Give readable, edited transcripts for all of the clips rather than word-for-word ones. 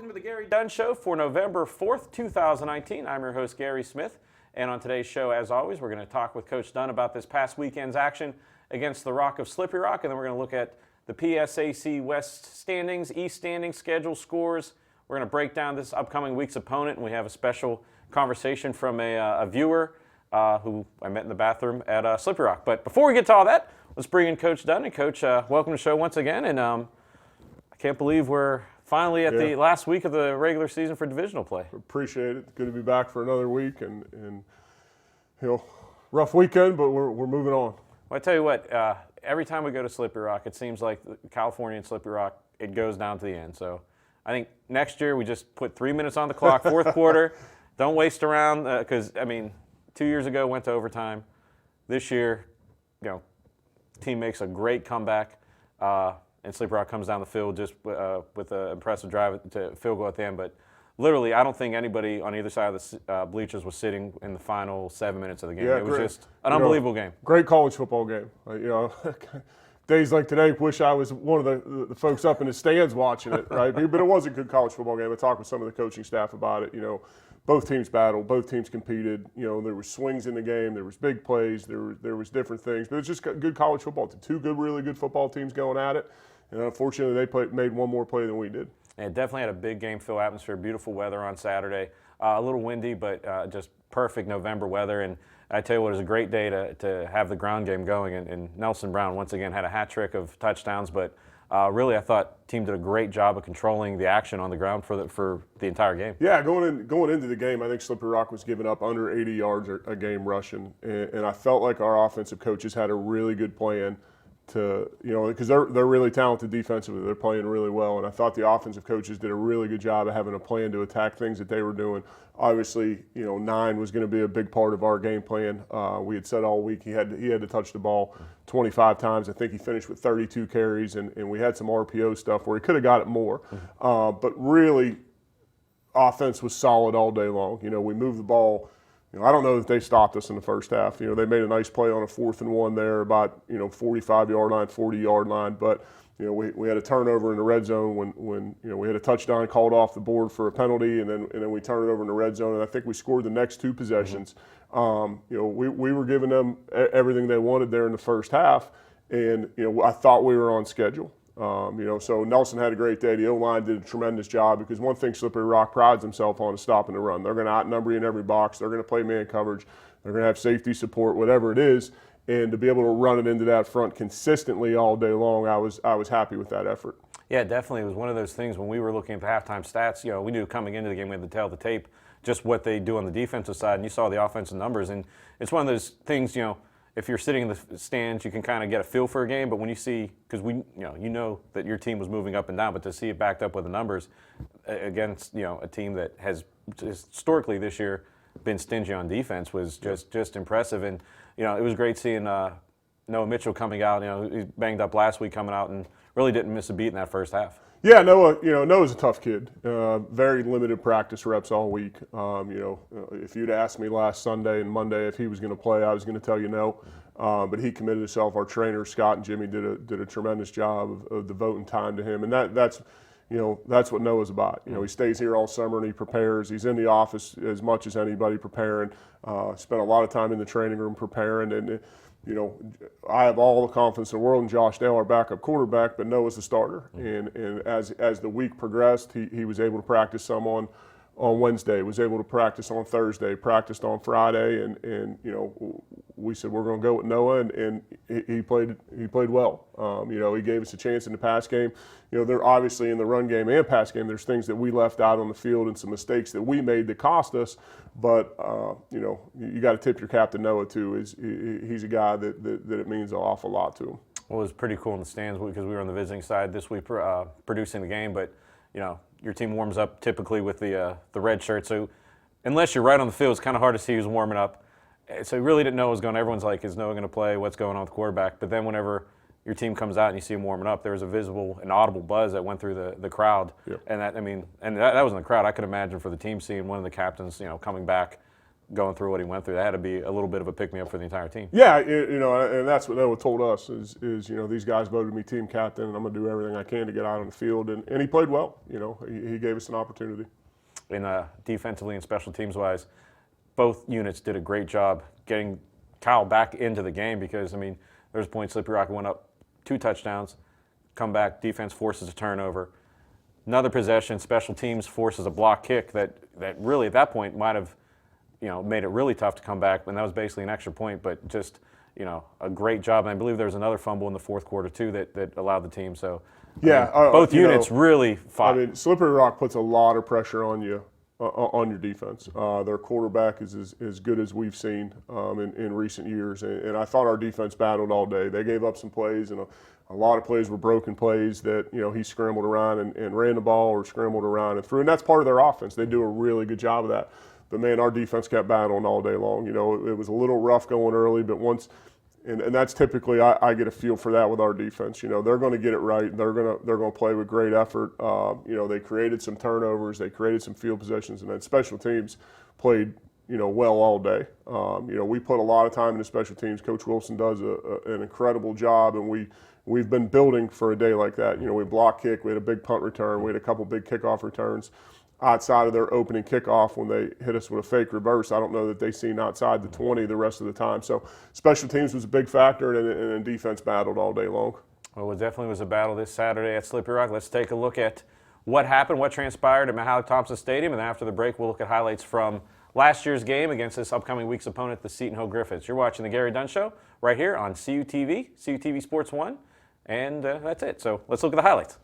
Welcome to the Gary Dunn Show for November 4th, 2019. I'm your host, Gary Smith, and on today's show, as always, we're going to talk with Coach Dunn about this past weekend's action against the Rock of Slippery Rock, and then we're going to look at the PSAC West standings, East standings, schedule, scores. We're going to break down this upcoming week's opponent, and we have a special conversation from a viewer who I met in the bathroom at Slippery Rock. But before we get to all that, let's bring in Coach Dunn. And Coach, welcome to the show once again, and I can't believe we're finally at the last week of the regular season for divisional play. Appreciate it. Good to be back for another week, and you know, rough weekend, but we're moving on. Well, I tell you what, every time we go to Slippery Rock, it seems like California and Slippery Rock, it goes down to the end. So I think next year we just put 3 minutes on the clock, fourth quarter. Don't waste around because, I mean, 2 years ago went to overtime. This year, you know, team makes a great comeback. And Slippery Rock comes down the field just with an impressive drive to field goal at the end. But literally, I don't think anybody on either side of the bleachers was sitting in the final 7 minutes of the game. It was just an unbelievable game. Great college football game. You know, days like today, wish I was one of the folks up in the stands watching it, right? But it was a good college football game. I talked with some of the coaching staff about it. You know, both teams battled, both teams competed. You know, there were swings in the game, there was big plays, there was different things. But it's just good college football. Two really good football teams going at it. And unfortunately, they made one more play than we did. And it definitely had a big game feel atmosphere, beautiful weather on Saturday. A little windy, but just perfect November weather. And I tell you what, it was a great day to have the ground game going. And Nelson Brown, once again, had a hat trick of touchdowns. But really, I thought the team did a great job of controlling the action on the ground for the entire game. Yeah, going into the game, I think Slippery Rock was giving up under 80 yards a game rushing. And I felt like our offensive coaches had a really good plan to, you know, because they're really talented defensively. They're playing really well. And I thought the offensive coaches did a really good job of having a plan to attack things that they were doing. Obviously, you know, 9 was going to be a big part of our game plan. We had said all week he had to touch the ball 25 times. I think he finished with 32 carries, and we had some RPO stuff where he could have got it more. But really, offense was solid all day long. You know, we moved the ball. You know, I don't know that they stopped us in the first half. You know, they made a nice play on a 4th and 1 there, about 45-yard line, 40-yard line. But you know, we had a turnover in the red zone when you know we had a touchdown called off the board for a penalty, and then we turned it over in the red zone. And I think we scored the next 2 possessions. You know, we were giving them everything they wanted there in the first half, and you know, I thought we were on schedule. You know, so Nelson had a great day. The O-line did a tremendous job because one thing Slippery Rock prides himself on is stopping the run. They're going to outnumber you in every box. They're going to play man coverage. They're going to have safety support, whatever it is. And to be able to run it into that front consistently all day long, I was happy with that effort. Yeah, definitely. It was one of those things when we were looking at the halftime stats, you know, we knew coming into the game we had to tell the tape just what they do on the defensive side, and you saw the offensive numbers. And it's one of those things, you know, if you're sitting in the stands, you can kind of get a feel for a game. But when you see, because you know that your team was moving up and down, but to see it backed up with the numbers against, you know, a team that has historically this year been stingy on defense was just impressive. And you know, it was great seeing Noah Mitchell coming out. You know, he banged up last week, coming out and really didn't miss a beat in that first half. Yeah, Noah's a tough kid. Very limited practice reps all week. You know, if you'd asked me last Sunday and Monday if he was going to play, I was going to tell you no. But he committed himself. Our trainers, Scott and Jimmy, did a tremendous job of devoting time to him, and that's what Noah's about. You know, he stays here all summer and he prepares. He's in the office as much as anybody preparing. Spent a lot of time in the training room preparing, and you know, I have all the confidence in the world in Josh Dale, our backup quarterback, but Noah's the starter. And as the week progressed, he was able to practice some on Wednesday, was able to practice on Thursday, practiced on Friday, and you know, we said we're going to go with Noah, and he played well. You know, he gave us a chance in the pass game. You know, they're obviously in the run game and pass game, there's things that we left out on the field and some mistakes that we made that cost us. But you know, you got to tip your cap to Noah too. He's a guy that it means an awful lot to him. Well, it was pretty cool in the stands because we were on the visiting side this week producing the game, but you know, your team warms up typically with the red shirt. So unless you're right on the field, it's kind of hard to see who's warming up. So you really didn't know what was going on. Everyone's like, is Noah going to play? What's going on with the quarterback? But then whenever your team comes out and you see him warming up, there was a visible and audible buzz that went through the crowd. Yep. And that was in the crowd. I could imagine for the team seeing one of the captains, you know, coming back going through what he went through. That had to be a little bit of a pick-me-up for the entire team. Yeah, and that's what Noah told us is these guys voted me team captain, and I'm going to do everything I can to get out on the field. And he played well. He gave us an opportunity. And defensively and special teams-wise, both units did a great job getting Kyle back into the game because, I mean, there's a point Slippery Rock went up 2 touchdowns, come back, defense forces a turnover. Another possession, special teams forces a block kick that really at that point might have, made it really tough to come back. And that was basically an extra point, but just, a great job. And I believe there was another fumble in the fourth quarter too that allowed the team. So yeah, both units really fought. I mean, Slippery Rock puts a lot of pressure on you. On your defense. Their quarterback is as good as we've seen in recent years. And I thought our defense battled all day. They gave up some plays, and a lot of plays were broken plays that, he scrambled around and ran the ball or scrambled around and threw. And that's part of their offense. They do a really good job of that. But, man, our defense kept battling all day long. It was a little rough going early, but once – and that's typically I get a feel for that with our defense. They're going to get it right. They're going to play with great effort. They created some turnovers. They created some field positions, and then special teams played well all day. We put a lot of time into special teams. Coach Wilson does an incredible job, and we've been building for a day like that. We block kick. We had a big punt return. We had a couple big kickoff returns outside of their opening kickoff when they hit us with a fake reverse. I don't know that they seen outside the 20 the rest of the time. So special teams was a big factor, and defense battled all day long. Well, it definitely was a battle this Saturday at Slippery Rock. Let's take a look at what happened, what transpired at Mahalik Thompson Stadium, and after the break, we'll look at highlights from last year's game against this upcoming week's opponent, the Seton Hill Griffins. You're watching the Gary Dunn Show right here on CUTV, CUTV Sports 1, and that's it. So let's look at the highlights.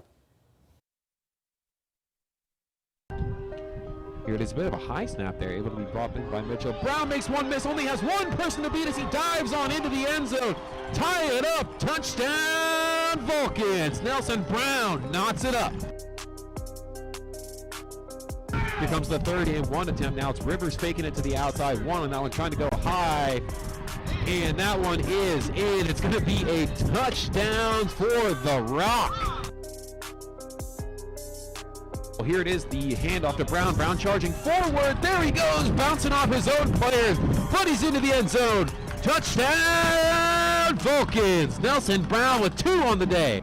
Here it is, a bit of a high snap there, able to be brought in by Mitchell. Brown makes one miss, only has one person to beat as he dives on into the end zone. Tie it up, touchdown Vulcans. Nelson Brown knots it up. Here comes the 3rd and 1 attempt. Now it's Rivers faking it to the outside one, and that one trying to go high. And that one is in. It's going to be a touchdown for the Rock. Well, here it is, the handoff to Brown. Brown charging forward. There he goes, bouncing off his own players. But he's into the end zone. Touchdown, Vulcans. Nelson Brown with 2 on the day.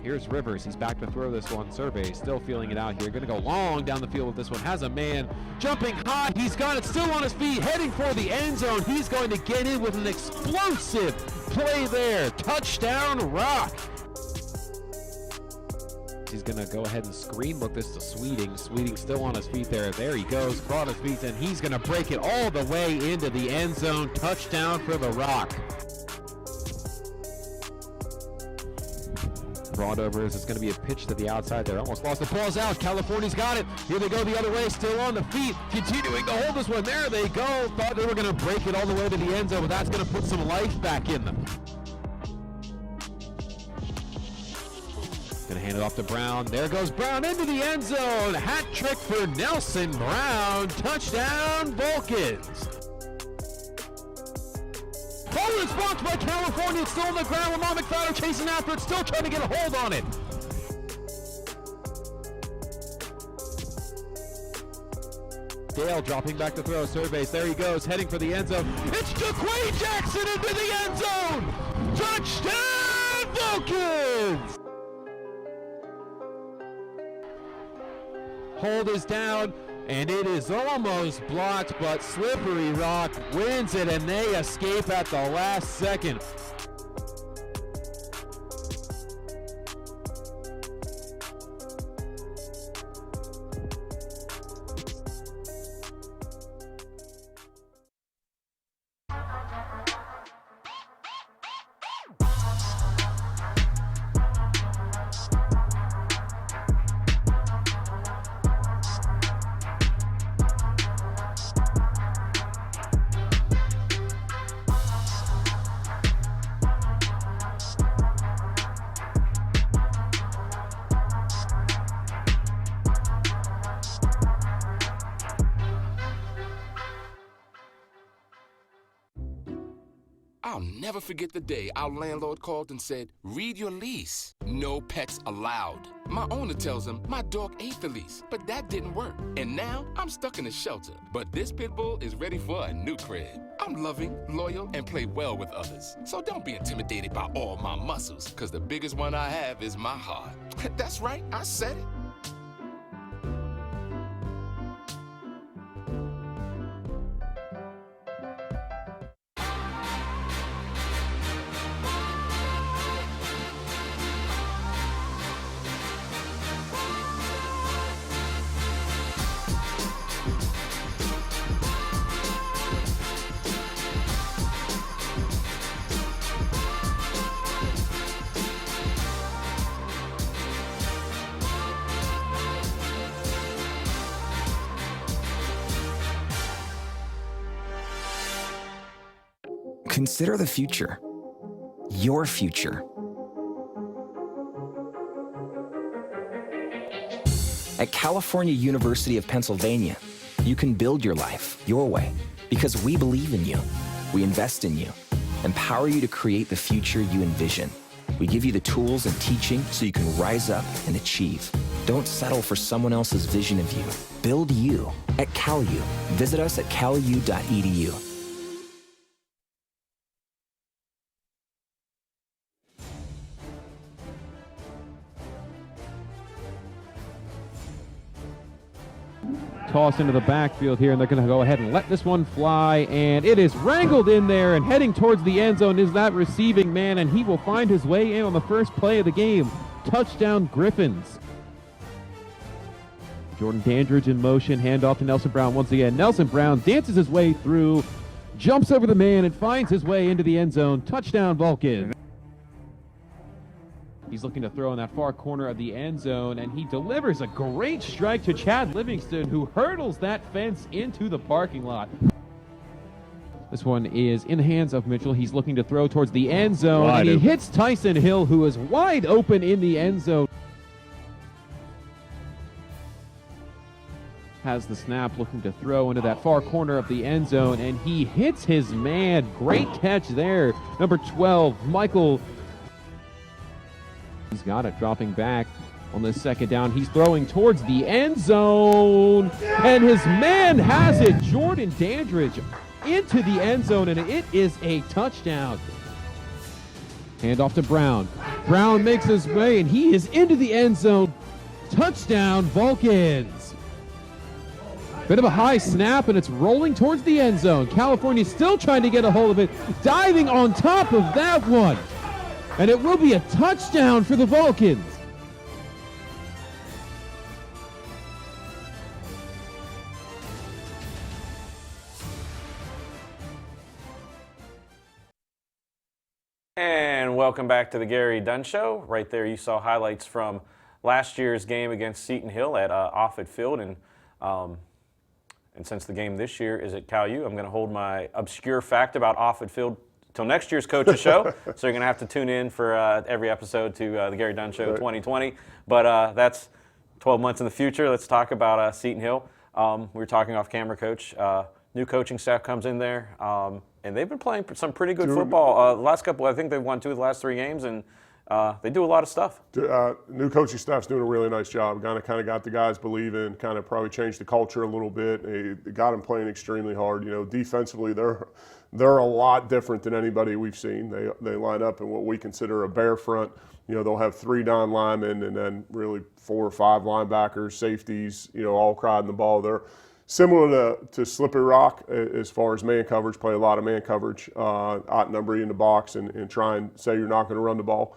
Here's Rivers. He's back to throw this one. Survey still feeling it out here. Going to go long down the field with this one. Has a man jumping high. He's got it still on his feet, heading for the end zone. He's going to get in with an explosive play there. Touchdown, Rock. He's going to go ahead and screen look this to Sweeting. Sweeting still on his feet there. There he goes, brought his feet, and he's going to break it all the way into the end zone. Touchdown for the Rock. Brought over as it's going to be a pitch to the outside there. Almost lost the ball's out. California's got it. Here they go the other way, still on the feet. Continuing to hold this one. There they go. Thought they were going to break it all the way to the end zone, but that's going to put some life back in them. Going to hand it off to Brown. There goes Brown into the end zone. Hat trick for Nelson Brown. Touchdown, Vulcans. Full response by California. It's still on the ground. Lamar McFadden chasing after it. Still trying to get a hold on it. Dale dropping back to throw. Surveys. There he goes. Heading for the end zone. It's Jaquay Jackson into the end zone. Touchdown, Vulcans. Hold is down, and it is almost blocked, but Slippery Rock wins it, and they escape at the last second. never forget the day our landlord called and said, read your lease. No pets allowed. My owner tells him my dog ate the lease, but that didn't work. And now I'm stuck in a shelter. But this pit bull is ready for a new crib. I'm loving, loyal, and play well with others. So don't be intimidated by all my muscles, because the biggest one I have is my heart. That's right, I said it. Consider the future. Your future. At California University of Pennsylvania, you can build your life your way because we believe in you. We invest in you, empower you to create the future you envision. We give you the tools and teaching so you can rise up and achieve. Don't settle for someone else's vision of you. Build you at CalU. Visit us at calu.edu. Toss into the backfield here, and they're going to go ahead and let this one fly, and it is wrangled in there, and heading towards the end zone is that receiving man, and he will find his way in on the first play of the game. Touchdown, Griffins. Jordan Dandridge in motion, handoff to Nelson Brown once again. Nelson Brown dances his way through, jumps over the man, and finds his way into the end zone. Touchdown, Vulcan. He's looking to throw in that far corner of the end zone, and he delivers a great strike to Chad Livingston, who hurdles that fence into the parking lot. This one is in the hands of Mitchell. He's looking to throw towards the end zone, and he hits Tyson Hill, who is wide open in the end zone. Has the snap, looking to throw into that far corner of the end zone, and he hits his man. Great catch there. Number 12, Michael. He's got it, dropping back on the second down. He's throwing towards the end zone, and his man has it. Jordan Dandridge into the end zone, and it is a touchdown. Handoff to Brown. Brown makes his way, and he is into the end zone. Touchdown, Vulcans. Bit of a high snap, and it's rolling towards the end zone. California still trying to get a hold of it, diving on top of that one. And it will be a touchdown for the Vulcans. And welcome back to the Gary Dunn Show. Right there you saw highlights from last year's game against Seton Hill at Offutt Field. And since the game this year is at CalU, I'm going to hold my obscure fact about Offutt Field till next year's Coach's Show. So you're going to have to tune in for every episode to the Gary Dunn Show 2020. But that's 12 months in the future. Let's talk about Seton Hill. We were talking off camera, Coach. New coaching staff comes in there, and they've been playing some pretty good football. The last couple, I think they've won 2 of the last 3 games, and they do a lot of stuff. New coaching staff's doing a really nice job. Kind of got the guys believing, kind of probably changed the culture a little bit. They got them playing extremely hard. You know, defensively, they're a lot different than anybody we've seen. They line up in what we consider a bear front. You know, they'll have 3 down linemen and then really 4 or 5 linebackers, safeties, you know, all crowding the ball. They're similar to Slippery Rock as far as man coverage, play a lot of man coverage, outnumber you in the box and try and say you're not going to run the ball.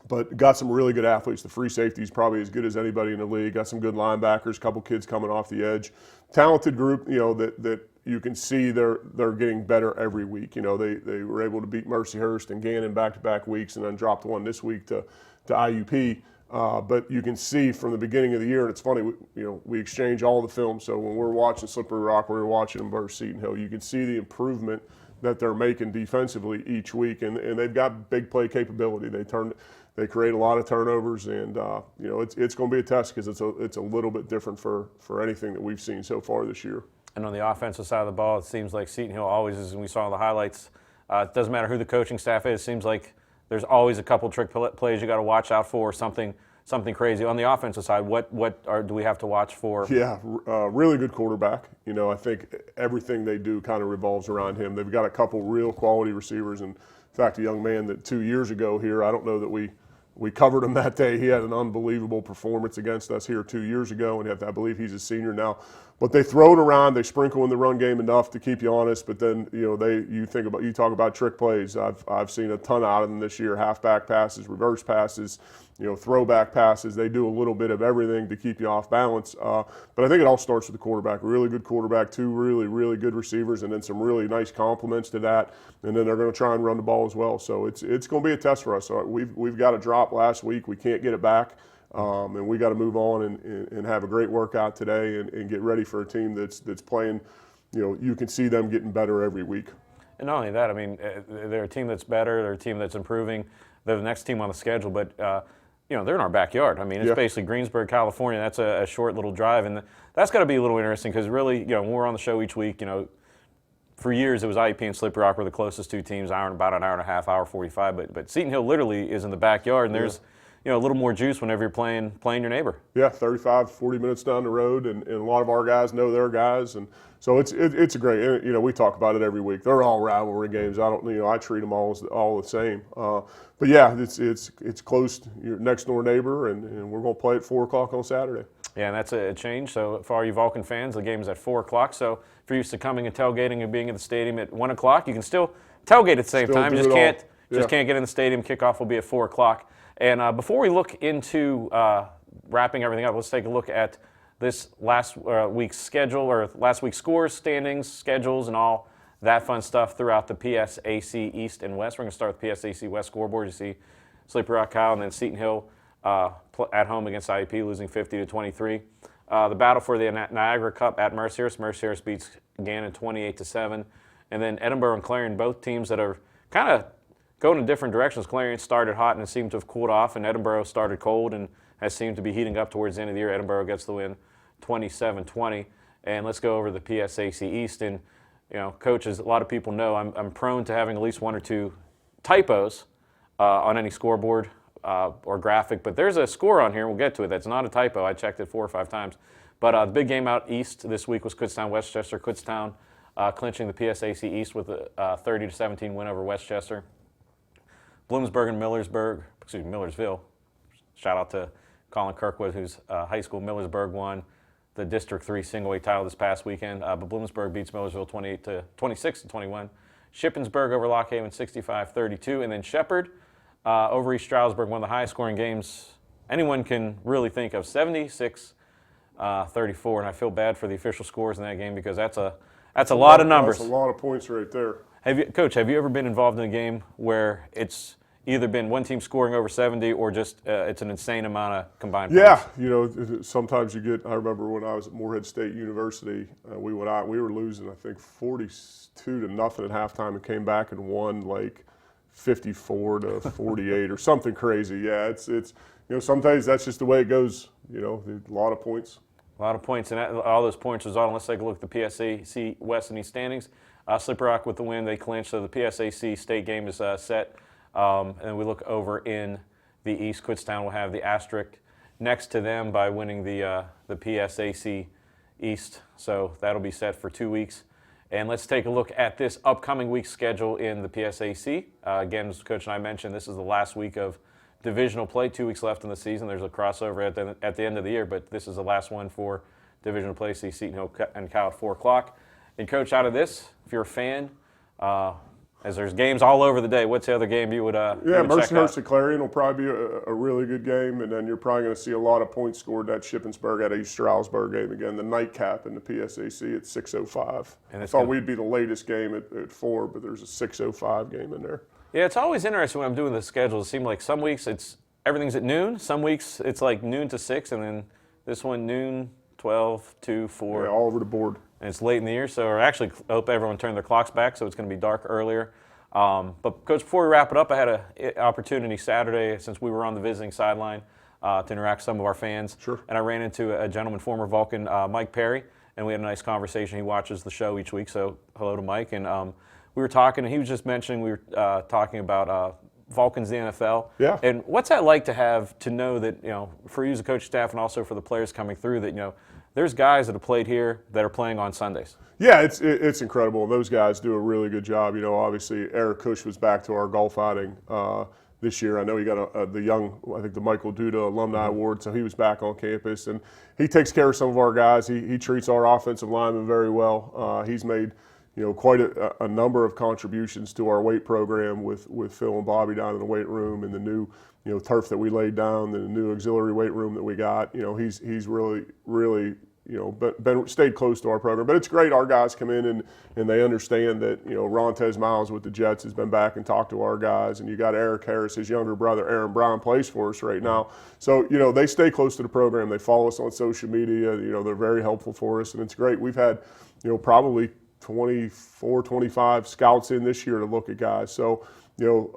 But got some really good athletes. The free safety is probably as good as anybody in the league. Got some good linebackers, a couple kids coming off the edge. Talented group, you know, that you can see they're getting better every week. You know, they were able to beat Mercyhurst and Gannon back-to-back weeks and then dropped one this week to IUP. But you can see from the beginning of the year, and it's funny, we exchange all the film. So when we're watching Slippery Rock, we're watching them versus Seton Hill. You can see the improvement that they're making defensively each week, and they've got big play capability. They create a lot of turnovers, and it's going to be a test because it's a little bit different for anything that we've seen so far this year. And on the offensive side of the ball, it seems like Seton Hill always is, and we saw in the highlights, It doesn't matter who the coaching staff is. It seems like there's always a couple trick plays you got to watch out for, something crazy. On the offensive side, do we have to watch for? Yeah, really good quarterback. You know, I think everything they do kind of revolves around him. They've got a couple real quality receivers. And in fact, a young man that 2 years ago here, I don't know that we covered him that day. He had an unbelievable performance against us here 2 years ago, and I believe he's a senior now. But they throw it around, they sprinkle in the run game enough to keep you honest. But then you talk about trick plays. I've seen a ton out of them this year: halfback passes, reverse passes, throwback passes. They do a little bit of everything to keep you off balance. But I think it all starts with the quarterback. A really good quarterback, two really good receivers, and then some really nice compliments to that. And then they're going to try and run the ball as well. So it's going to be a test for us. So we've got a drop last week. We can't get it back. And we got to move on and have a great workout today and get ready for a team that's playing. You can see them getting better every week. And not only that, I mean, they're a team that's better. They're a team that's improving. They're the next team on the schedule, but they're in our backyard. I mean, it's basically Greensburg, California. That's a short little drive, and that's got to be a little interesting because really, when we're on the show each week, for years it was IUP and Slippery Rock were the closest two teams, about an hour and a half, hour 45. But Seton Hill literally is in the backyard, and there's a little more juice whenever you're playing your neighbor. Yeah, 35, 40 minutes down the road, and a lot of our guys know their guys, and so it's a great. We talk about it every week. They're all rivalry games. I treat them all the same. But yeah, it's close. Your next door neighbor, and we're going to play at 4 o'clock on Saturday. Yeah, and that's a change. So for all you Vulcan fans, the game is at 4 o'clock. So if you're used to coming and tailgating and being at the stadium at 1 o'clock, you can still tailgate at the same time. You just can't get in the stadium. Kickoff will be at 4 o'clock. And before we look into wrapping everything up, let's take a look at this last week's schedule, or last week's scores, standings, schedules, and all that fun stuff throughout the PSAC East and West. We're going to start with the PSAC West scoreboard. You see Slippery Rock, Kyle, and then Seton Hill at home against IUP, losing 50-23. The battle for the Niagara Cup at Mercyhurst. Mercyhurst beats Gannon 28-7. And then Edinburgh and Clarion, both teams that are kind of going in different directions. Clarion started hot and seemed to have cooled off, and Edinburgh started cold and has seemed to be heating up towards the end of the year. Edinburgh gets the win 27-20. And let's go over the PSAC East. And, coaches, a lot of people know I'm prone to having at least one or two typos on any scoreboard or graphic. But there's a score on here, we'll get to it, that's not a typo. I checked it 4 or 5 times. But the big game out east this week was Kutztown-Westchester. Kutztown clinching the PSAC East with a 30-17 win over Westchester. Bloomsburg and Millersville. Shout out to Colin Kirkwood, who's high school. Millersburg won the District 3 single A title this past weekend. But Bloomsburg beats Millersville 26-21. Shippensburg over Lock Haven 65-32. And then Shepherd over East Stroudsburg, one of the highest scoring games anyone can really think of, 76-34. And I feel bad for the official scores in that game because that's a lot of numbers. That's a lot of points right there. Coach, have you ever been involved in a game where it's either been one team scoring over 70 or just it's an insane amount of combined points? Sometimes you get. I remember when I was at Morehead State University, we went out. We were losing, I think, 42-0 at halftime, and came back and won like 54-48 or something crazy. Yeah, it's sometimes that's just the way it goes. A lot of points. A lot of points, and all those points result. Let's take a look at the PSAC West and East standings. Slippery Rock with the win, they clinch, so the PSAC state game is set. And then we look over in the East. Kutztown will have the asterisk next to them by winning the PSAC East, so that'll be set for 2 weeks. And let's take a look at this upcoming week's schedule in the PSAC. Again, as Coach and I mentioned, this is the last week of divisional play. 2 weeks left in the season. There's a crossover at the end of the year, but this is the last one for divisional play. See Seton Hill and Cal at 4 o'clock. And Coach, out of this, if you're a fan, as there's games all over the day, what's the other game you would Mercyhurst and Clarion will probably be a really good game, and then you're probably going to see a lot of points scored at Shippensburg at East Stroudsburg game again. The nightcap in the PSAC at 6:05. And I thought we'd be the latest game at 4, but there's a 6:05 game in there. Yeah, it's always interesting when I'm doing the schedules. It seems like some weeks everything's at noon. Some weeks it's like noon to 6, and then this one noon, 12 to 4. Yeah, all over the board. And it's late in the year, so I actually hope everyone turned their clocks back, so it's going to be dark earlier. But, Coach, before we wrap it up, I had an opportunity Saturday, since we were on the visiting sideline, to interact with some of our fans. Sure. And I ran into a gentleman, former Vulcan, Mike Perry, and we had a nice conversation. He watches the show each week, so hello to Mike. And we were talking, and he was just mentioning, we were talking about Vulcan's the NFL. Yeah. And what's that like to know that, for you as a coach staff and also for the players coming through that, there's guys that have played here that are playing on Sundays? Yeah, it's incredible. Those guys do a really good job. Obviously Eric Cush was back to our golf outing this year. I know he got the Michael Duda Alumni Award, so he was back on campus, and he takes care of some of our guys. He treats our offensive linemen very well. He's made quite a number of contributions to our weight program with Phil and Bobby down in the weight room and the new turf that we laid down, and the new auxiliary weight room that we got. He's really stayed close to our program. But it's great. Our guys come in and they understand that, Rontez Miles with the Jets has been back and talked to our guys. And you got Eric Harris, his younger brother, Aaron Brown, plays for us right now. So, they stay close to the program. They follow us on social media. They're very helpful for us. And it's great. We've had, probably 24, 25 scouts in this year to look at guys. So,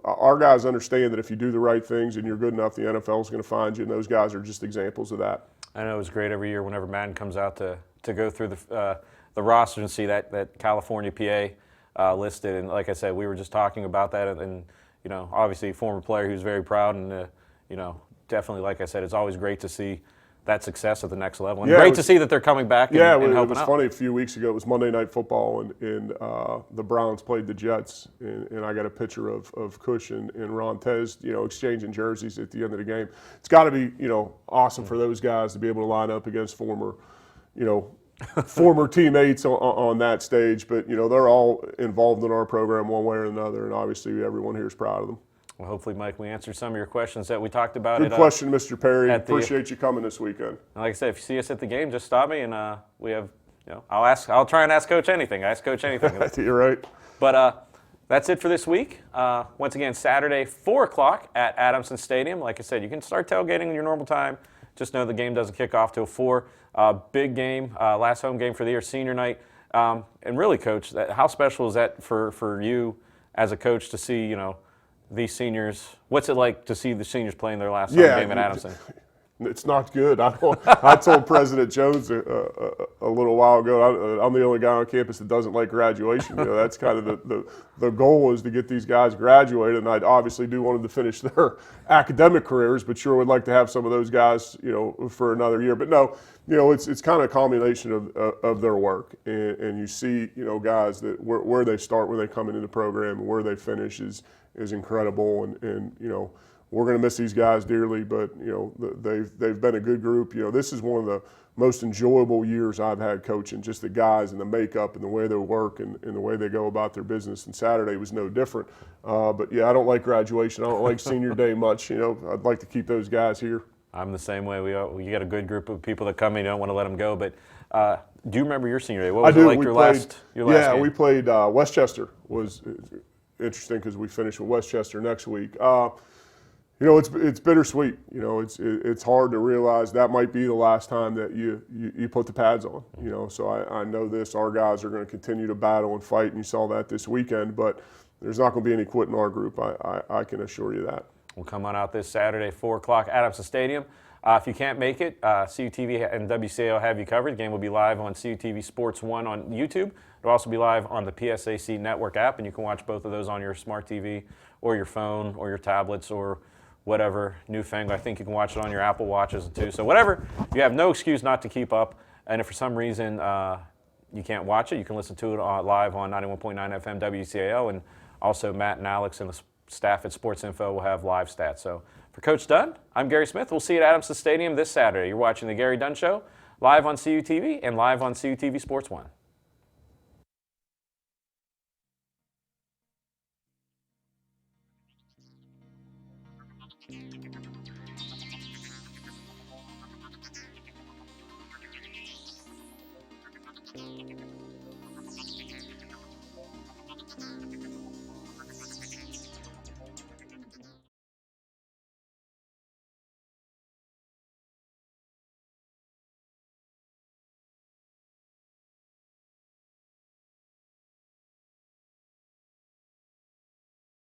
our guys understand that if you do the right things and you're good enough, the NFL is going to find you. And those guys are just examples of that. I know it was great every year whenever Madden comes out to go through the roster and see that California PA listed. And like I said, we were just talking about that, and obviously a former player who's very proud, and definitely, like I said, it's always great to see that success at the next level, and great to see that they're coming back and helping out. It was funny. A few weeks ago, it was Monday Night Football, and the Browns played the Jets, and I got a picture of Cush and Rontez, exchanging jerseys at the end of the game. It's got to be, awesome for those guys to be able to line up against former teammates on that stage. But they're all involved in our program one way or another, and obviously everyone here is proud of them. Well, hopefully, Mike, we answered some of your questions that we talked about. Good question, Mr. Perry. Appreciate you coming this weekend. Like I said, if you see us at the game, just stop me, and we have, I'll try and ask Coach anything. Ask Coach anything. You're right. But that's it for this week. Once again, Saturday, 4 o'clock at Adamson Stadium. Like I said, you can start tailgating in your normal time. Just know the game doesn't kick off till 4. Big game, last home game for the year, senior night. And really, Coach, how special is that for you as a coach to see, these seniors? What's it like to see the seniors playing their last home game at Adamson? It's not good. I told President Jones a little while ago, I'm the only guy on campus that doesn't like graduation. That's kind of the goal, is to get these guys graduated, and I obviously do want them to finish their academic careers, but sure would like to have some of those guys, for another year. But no, it's kind of a combination of their work, and you see, guys that where they start when they come into the program and where they finish is incredible, and we're going to miss these guys dearly, but they've been a good group. This is one of the most enjoyable years I've had coaching, just the guys and the makeup and the way they work and the way they go about their business. And Saturday was no different. But yeah, I don't like graduation. I don't like senior day much. I'd like to keep those guys here. I'm the same way. We got a good group of people that come in. You don't want to let them go. But do you remember your senior day? What was it like your last game? We played Westchester. Was interesting because we finish with Westchester next week. It's bittersweet. It's hard to realize that might be the last time that you put the pads on. So I know this. Our guys are going to continue to battle and fight, and you saw that this weekend. But there's not going to be any quit in our group. I can assure you that. We'll come on out this Saturday, 4 o'clock, Adamson Stadium. If you can't make it, CUTV and WCAO have you covered. The game will be live on CUTV Sports 1 on YouTube. It'll also be live on the PSAC Network app, and you can watch both of those on your smart TV or your phone or your tablets or whatever newfangled. I think you can watch it on your Apple Watches too. So whatever, you have no excuse not to keep up. And if for some reason you can't watch it, you can listen to it live on 91.9 FM WCAO. And also Matt and Alex and the staff at Sports Info will have live stats. So for Coach Dunn, I'm Gary Smith. We'll see you at Adamson Stadium this Saturday. You're watching the Gary Dunn Show live on CUTV and live on CUTV Sports 1.